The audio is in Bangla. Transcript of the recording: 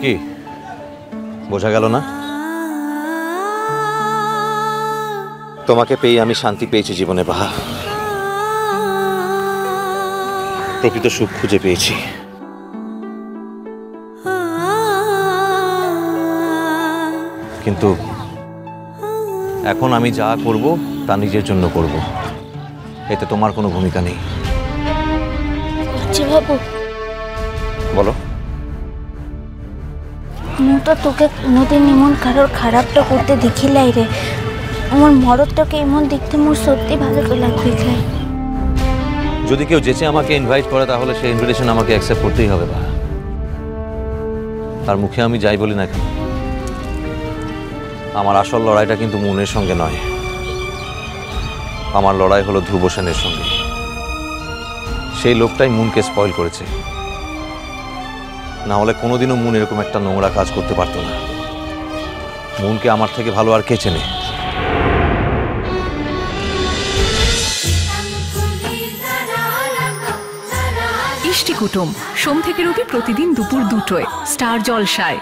কি বোঝা গেল না? তোমাকে পেয়ে আমি শান্তি পেয়েছি জীবনে বাহা, প্রকৃত সুখ খুঁজে পেয়েছি। কিন্তু এখন আমি যা করব তা নিজের জন্য করব, এতে তোমার কোনো ভূমিকা নেই। বাবু বলো। মু তো তোকে কোনোদিন এমন কারোর খারাপটা করতে দেখিলাই রে। আমার মরদটাকে এমন দেখতে মোর সত্যি ভালো লাগবে। যদি কেউ যেচে আমাকে ইনভাইট করে তাহলে সেই ইনভিটেশন আমাকে অ্যাকসেপ্ট করতেই হবে বা, তার মুখে আমি যাই বলি না কেন, আমার আসল লড়াইটা কিন্তু মনের সঙ্গে নয়, আমার লড়াই হলো ধ্রুব সেনের সঙ্গে। সেই লোকটাই মুনকে স্পয়েল করেছে, না হলে কোনোদিনও মুন এরকম একটা নোংরা কাজ করতে পারতো না। মুনকে আমার থেকে ভালো আর কে চেনে? ইষ্টি কুটুম সোম থেকে রবি প্রতিদিন দুপুর 2টায় স্টার জলসায়।